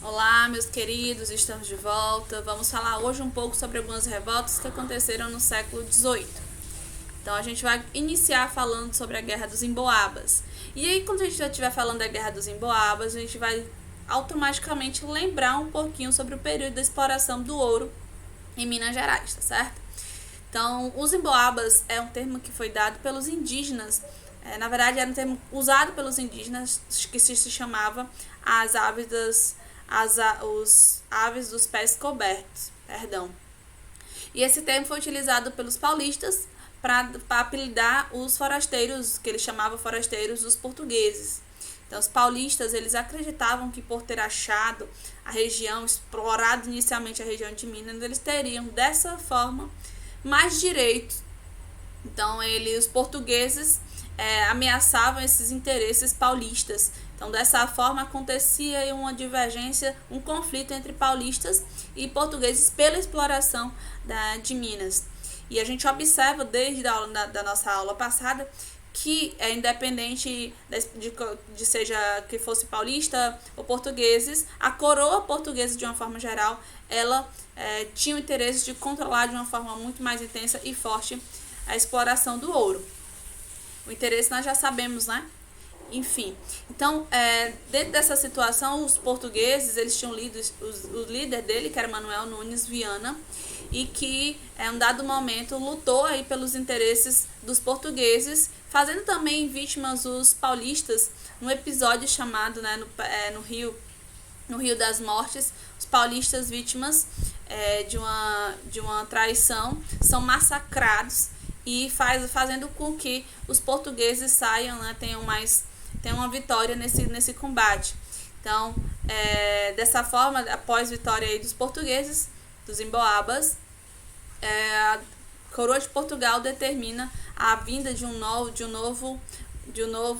Olá, meus queridos, estamos de volta. Vamos falar hoje um pouco sobre algumas revoltas que aconteceram no século XVIII. Então, a gente vai iniciar falando sobre a Guerra dos Emboabas. E aí, quando a gente já estiver falando da Guerra dos Emboabas, a gente vai automaticamente lembrar um pouquinho sobre o período da exploração do ouro em Minas Gerais, tá certo? Então, os Emboabas é um termo que foi dado pelos indígenas. Na verdade, era um termo usado pelos indígenas que se chamava as aves os aves dos pés cobertos, perdão. E esse termo foi utilizado pelos paulistas para apelidar os forasteiros, que eles chamavam forasteiros dos portugueses. Então, os paulistas, eles acreditavam que por ter achado a região, explorado inicialmente a região de Minas, eles teriam, dessa forma, mais direitos. Então, os portugueses ameaçavam esses interesses paulistas. Então, dessa forma, acontecia uma divergência, um conflito entre paulistas e portugueses pela exploração de Minas. E a gente observa desde da nossa aula passada que é independente de seja que fosse paulista ou portugueses, a coroa portuguesa, de uma forma geral, ela tinha o interesse de controlar de uma forma muito mais intensa e forte a exploração do ouro. O interesse nós já sabemos, né? Enfim, então, dentro dessa situação, os portugueses, eles tinham o líder dele, que era Manuel Nunes Viana, e que, em um dado momento, lutou aí pelos interesses dos portugueses, fazendo também vítimas os paulistas, num episódio chamado, né, no Rio das Mortes, os paulistas vítimas de uma traição são massacrados e fazendo com que os portugueses saiam, né, tenham uma vitória nesse combate. Então, dessa forma, após a vitória aí dos portugueses, dos Emboabas, a coroa de Portugal determina a vinda de um novo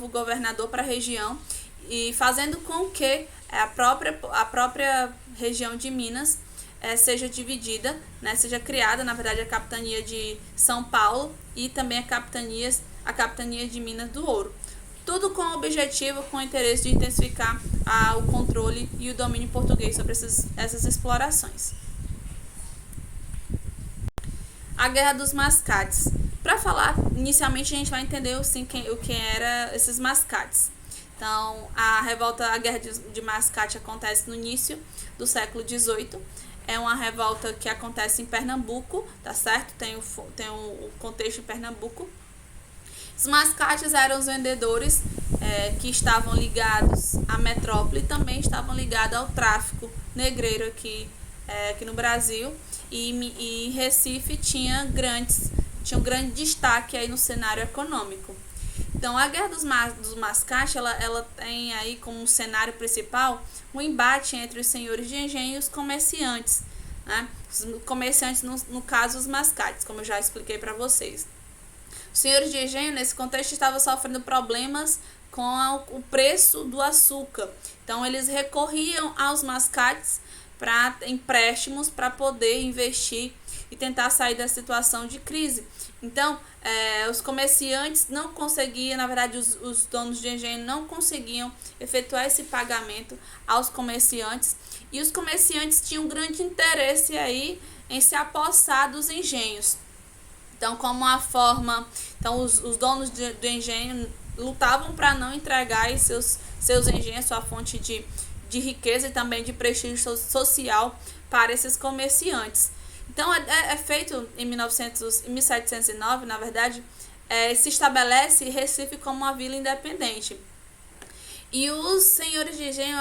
governador para a região, e fazendo com que a própria região de Minas seja dividida, né, seja criada, na verdade, a capitania de São Paulo e também a capitania de Minas do Ouro. Tudo com o objetivo, com o interesse de intensificar o controle e o domínio português sobre essas explorações. A Guerra dos Mascates. Para falar, inicialmente a gente vai entender o que eram esses mascates. Então, a Guerra de Mascate acontece no início do século XVIII. É uma revolta que acontece em Pernambuco, tá certo? Tem o contexto em Pernambuco. Os mascates eram os vendedores que estavam ligados à metrópole e também estavam ligados ao tráfico negreiro aqui no Brasil. E Recife tinha um grande destaque aí no cenário econômico. Então, a Guerra dos Mascates, ela tem aí como um cenário principal um embate entre os senhores de engenho e os comerciantes, né? Os comerciantes, no caso, os mascates, como eu já expliquei para vocês. Os senhores de engenho, nesse contexto, estavam sofrendo problemas com o preço do açúcar. Então, eles recorriam aos mascates para empréstimos para poder investir e tentar sair da situação de crise. Então, os comerciantes não conseguiam, na verdade, os donos de engenho não conseguiam efetuar esse pagamento aos comerciantes, e os comerciantes tinham um grande interesse aí em se apossar dos engenhos. Então, os donos do engenho lutavam para não entregar aí seus engenhos, sua fonte de riqueza e também de prestígio social para esses comerciantes. Então, é feito em 1709, na verdade, se estabelece Recife como uma vila independente. E os senhores de engenho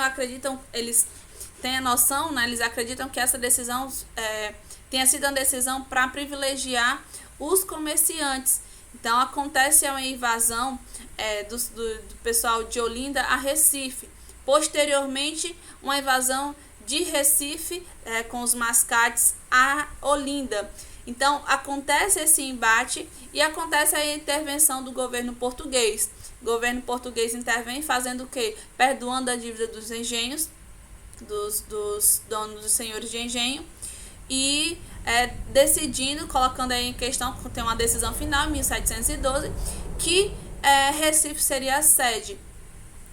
eles têm a noção, né, eles acreditam que essa decisão tenha sido uma decisão para privilegiar os comerciantes. Então, acontece uma invasão do pessoal de Olinda a Recife. Posteriormente, uma invasão de Recife com os mascates a Olinda. Então, acontece esse embate e acontece a intervenção do governo português. O governo português intervém fazendo o quê? Perdoando a dívida dos engenhos, dos donos, dos senhores de engenho, e decidindo, colocando aí em questão, tem uma decisão final em 1712, que Recife seria a sede.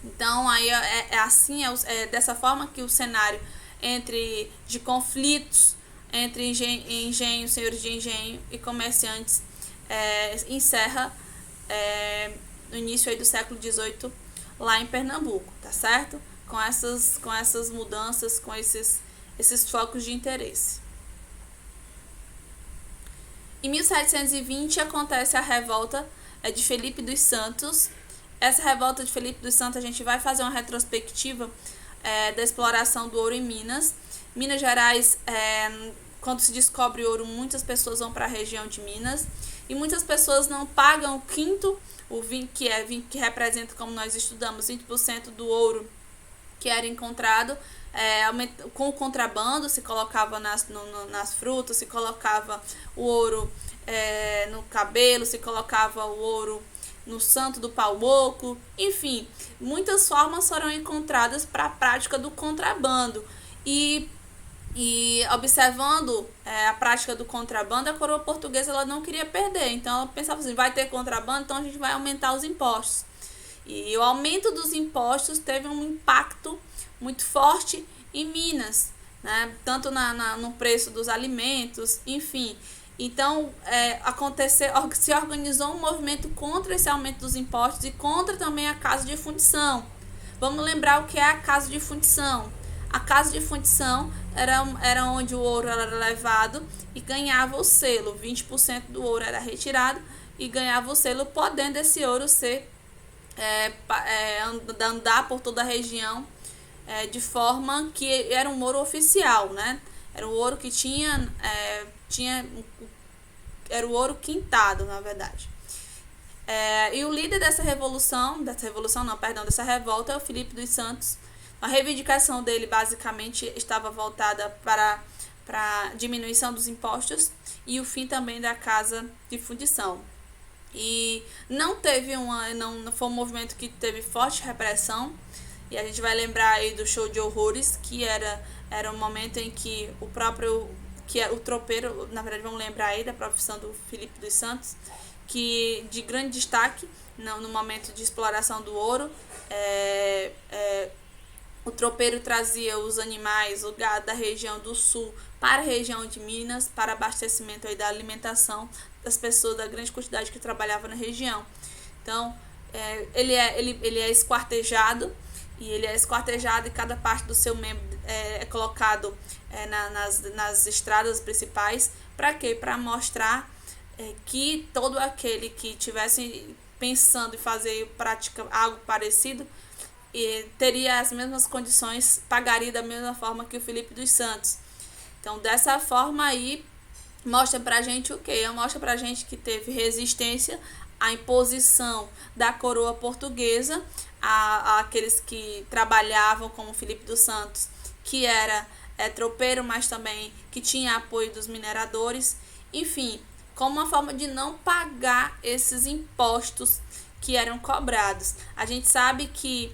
Então, aí é dessa forma que o cenário de conflitos entre senhores de engenho e comerciantes encerra no início aí do século XVIII lá em Pernambuco, tá certo? Com essas mudanças, com esses focos de interesse. Em 1720 acontece a revolta de Felipe dos Santos. Essa revolta de Felipe dos Santos, a gente vai fazer uma retrospectiva da exploração do ouro em Minas. Minas Gerais, quando se descobre ouro, muitas pessoas vão para a região de Minas e muitas pessoas não pagam o quinto, o 20, que representa, como nós estudamos, 20% do ouro que era encontrado. Com o contrabando, se colocava nas frutas, se colocava o ouro no cabelo, se colocava o ouro no santo do pau oco, enfim, muitas formas foram encontradas para a prática do contrabando. E observando a prática do contrabando, a coroa portuguesa ela não queria perder, então ela pensava assim, vai ter contrabando, então a gente vai aumentar os impostos. E o aumento dos impostos teve um impacto muito forte em Minas, né? Tanto no preço dos alimentos, enfim. Então, se organizou um movimento contra esse aumento dos impostos e contra também a casa de fundição. Vamos lembrar o que é a casa de fundição. A casa de fundição era onde o ouro era levado e ganhava o selo. 20% do ouro era retirado e ganhava o selo, podendo esse ouro ser andar por toda a região de forma que era um ouro oficial, né? Era o ouro que era o ouro quintado, na verdade. E o líder dessa revolta é o Felipe dos Santos. A reivindicação dele basicamente estava voltada para a diminuição dos impostos e o fim também da casa de fundição. E não foi um movimento que teve forte repressão. E a gente vai lembrar aí do show de horrores, que era um momento em que o tropeiro, na verdade vamos lembrar aí da profissão do Felipe dos Santos, que de grande destaque no momento de exploração do ouro, o tropeiro trazia os animais, o gado da região do sul para a região de Minas, para abastecimento aí da alimentação das pessoas, da grande quantidade que trabalhava na região. Então, ele é esquartejado, e cada parte do seu membro é colocado nas estradas principais. Para quê? Para mostrar que todo aquele que estivesse pensando em fazer algo parecido teria as mesmas condições, pagaria da mesma forma que o Felipe dos Santos. Então, dessa forma aí, mostra pra gente o quê? Mostra pra gente que teve resistência à imposição da coroa portuguesa àqueles que trabalhavam como Felipe dos Santos, que era tropeiro, mas também que tinha apoio dos mineradores, enfim, como uma forma de não pagar esses impostos que eram cobrados. A gente sabe que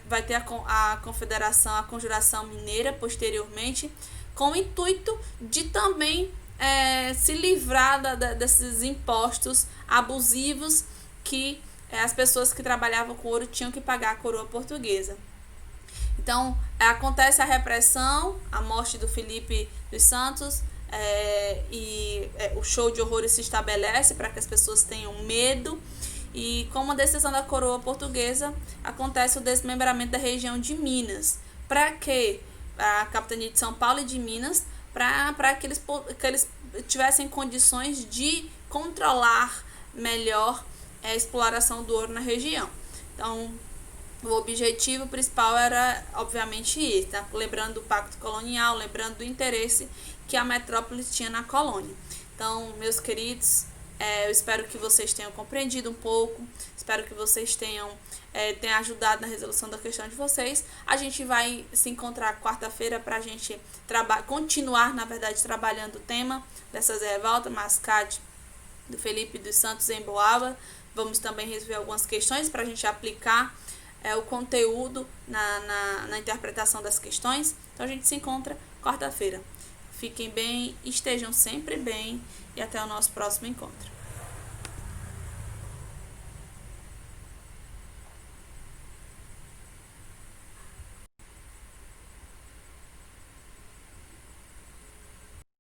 vai ter a Confederação, a Conjuração Mineira posteriormente, com o intuito de também se livrar desses impostos abusivos que as pessoas que trabalhavam com ouro tinham que pagar à coroa portuguesa. Então, acontece a repressão, a morte do Felipe dos Santos, o show de horrores se estabelece para que as pessoas tenham medo. E com uma decisão da coroa portuguesa, acontece o desmembramento da região de Minas. Para quê? A capitania de São Paulo e de Minas, para que eles tivessem condições de controlar melhor a exploração do ouro na região. Então, o objetivo principal era, obviamente, isso, tá? Lembrando do pacto colonial, lembrando do interesse que a metrópole tinha na colônia. Então, meus queridos, eu espero que vocês tenham compreendido um pouco, espero que vocês tenham ajudado na resolução da questão de vocês. A gente vai se encontrar quarta-feira para a gente continuar, na verdade, trabalhando o tema dessas revoltas, Mascate, do Felipe dos Santos em Emboaba. Vamos também resolver algumas questões para a gente aplicar o conteúdo na interpretação das questões. Então a gente se encontra quarta-feira. Fiquem bem, estejam sempre bem e até o nosso próximo encontro.